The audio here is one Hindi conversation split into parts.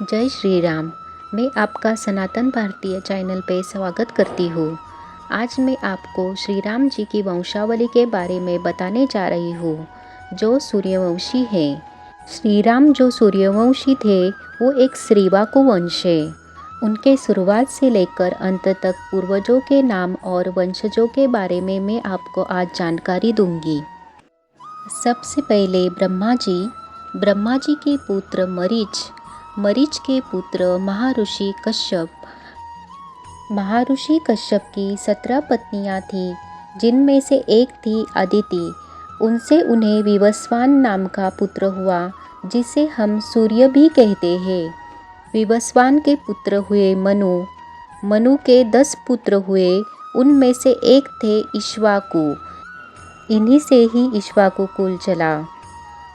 जय श्री राम। मैं आपका सनातन भारतीय चैनल पे स्वागत करती हूँ। आज मैं आपको श्री राम जी की वंशावली के बारे में बताने जा रही हूँ, जो सूर्यवंशी है। श्री राम जो सूर्यवंशी थे, वो एक श्रीवाकु वंश है। उनके शुरुआत से लेकर अंत तक पूर्वजों के नाम और वंशजों के बारे में मैं आपको आज जानकारी दूंगी। सबसे पहले ब्रह्मा जी के पुत्र मरीच के पुत्र महर्षि कश्यप की 17 पत्नियां थीं, जिनमें से एक थी अदिति। उनसे उन्हें विवस्वान नाम का पुत्र हुआ, जिसे हम सूर्य भी कहते हैं। विवस्वान के पुत्र हुए मनु के 10 पुत्र हुए, उनमें से एक थे इक्ष्वाकु। इन्हीं से ही इक्ष्वाकु कुल चला।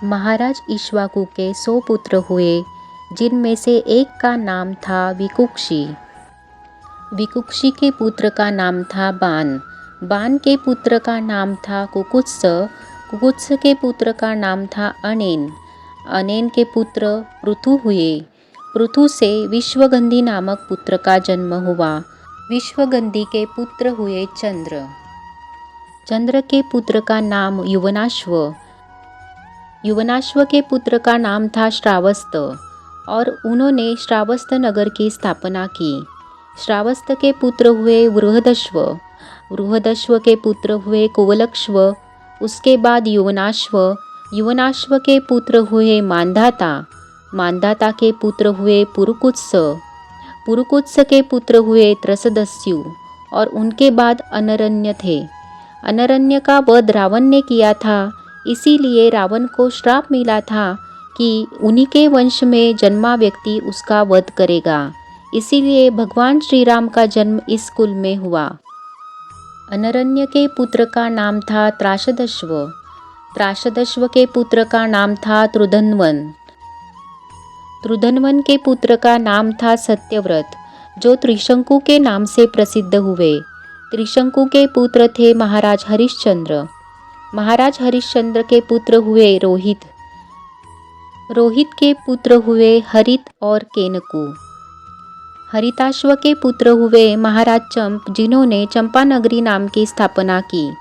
महाराज इक्ष्वाकु के 100 पुत्र हुए, जिनमें से एक का नाम था विकुक्षी के पुत्र का नाम था बान के पुत्र का नाम था कुकुत्स के पुत्र का नाम था अनेन के पुत्र पृथु हुए। पृथु से विश्वगंधी नामक पुत्र का जन्म हुआ। विश्वगंधी के पुत्र हुए चंद्र के पुत्र का नाम युवनाश्व के पुत्र का नाम था श्रावस्त, और उन्होंने श्रावस्त नगर की स्थापना की। श्रावस्त के पुत्र हुए बृहदश्व के पुत्र हुए कुवलक्ष्व। उसके बाद युवनाश्व के पुत्र हुए मांधाता के पुत्र हुए पुरुकुत्स के पुत्र हुए त्रसदस्यु, और उनके बाद अनरण्य थे। अनरण्य का वध रावण ने किया था, इसीलिए रावण को श्राप मिला था कि उन्हीं के वंश में जन्मा व्यक्ति उसका वध करेगा। इसीलिए भगवान श्री राम का जन्म इस कुल में हुआ। अनरण्य के पुत्र का नाम था त्रासदश्व के पुत्र का नाम था त्रुधनवन के पुत्र का नाम था सत्यव्रत, जो त्रिशंकु के नाम से प्रसिद्ध हुए। त्रिशंकु के पुत्र थे महाराज हरिश्चंद्र के पुत्र हुए रोहित के पुत्र हुए हरित और केनकु। हरिताश्व के पुत्र हुए महाराज चंप, जिन्होंने चंपानगरी नाम की स्थापना की।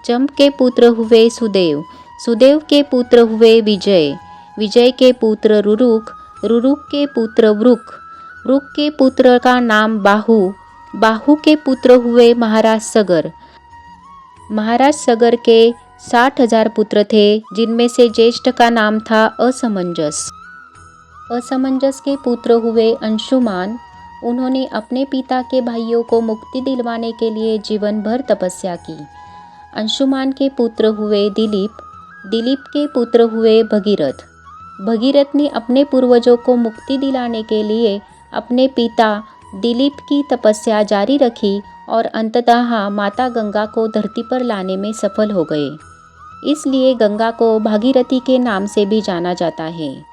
चंप के पुत्र हुए सुदेव के पुत्र हुए विजय के पुत्र रुरुक के पुत्र वृक के पुत्र का नाम बाहु के पुत्र हुए महाराज सगर के 60,000 पुत्र थे, जिनमें से ज्येष्ठ का नाम था असमंजस के पुत्र हुए अंशुमान। उन्होंने अपने पिता के भाइयों को मुक्ति दिलवाने के लिए जीवन भर तपस्या की। अंशुमान के पुत्र हुए दिलीप के पुत्र हुए भगीरथ ने अपने पूर्वजों को मुक्ति दिलाने के लिए अपने पिता दिलीप की तपस्या जारी रखी और अंततः माता गंगा को धरती पर लाने में सफल हो गए। इसलिए गंगा को भागीरथी के नाम से भी जाना जाता है।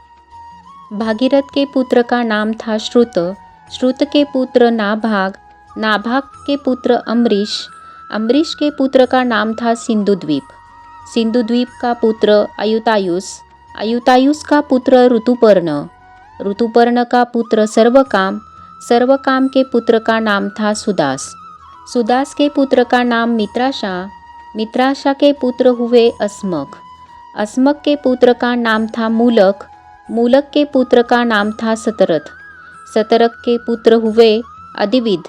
भागीरथ के पुत्र का नाम था श्रुत के पुत्र नाभाग के पुत्र अम्बरीश के पुत्र का नाम था सिंधुद्वीप का पुत्र अयुतायुस का पुत्र ऋतुपर्ण का पुत्र सर्वकाम के पुत्र का नाम था सुदास के पुत्र का नाम मित्राशा के पुत्र हुए अस्मक के पुत्र का नाम था मूलक के पुत्र का नाम था सतरक के पुत्र हुए अदिविद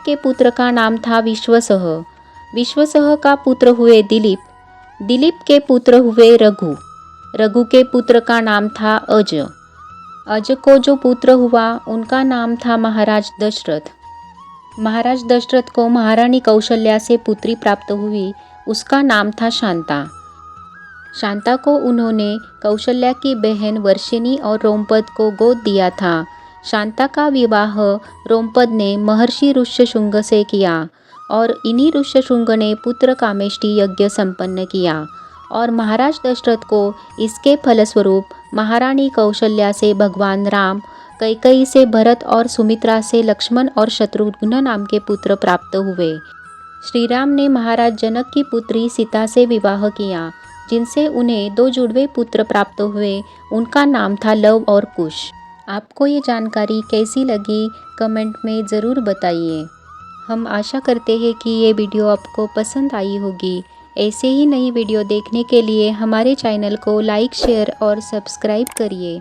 के पुत्र का नाम था विश्वसह का पुत्र हुए दिलीप के पुत्र हुए रघु के पुत्र का नाम था अज को जो पुत्र हुआ, उनका नाम था महाराज दशरथ को महारानी कौशल्या से पुत्री प्राप्त हुई। उसका नाम था शांता को उन्होंने कौशल्या की बहन वर्षिणी और रोमपद को गोद दिया था। शांता का विवाह रोमपद ने महर्षि ऋष्यशृंग से किया, और इन्हीं ऋष्यशृंग ने पुत्र कामेष्टि यज्ञ संपन्न किया, और महाराज दशरथ को इसके फलस्वरूप महारानी कौशल्या से भगवान राम, कैकेयी से भरत और सुमित्रा से लक्ष्मण और शत्रुघ्न नाम के पुत्र प्राप्त हुए। श्री राम ने महाराज जनक की पुत्री सीता से विवाह किया, जिनसे उन्हें 2 जुड़वे पुत्र प्राप्त हुए। उनका नाम था लव और कुश। आपको ये जानकारी कैसी लगी कमेंट में ज़रूर बताइए। हम आशा करते हैं कि ये वीडियो आपको पसंद आई होगी। ऐसे ही नई वीडियो देखने के लिए हमारे चैनल को लाइक, शेयर और सब्सक्राइब करिए।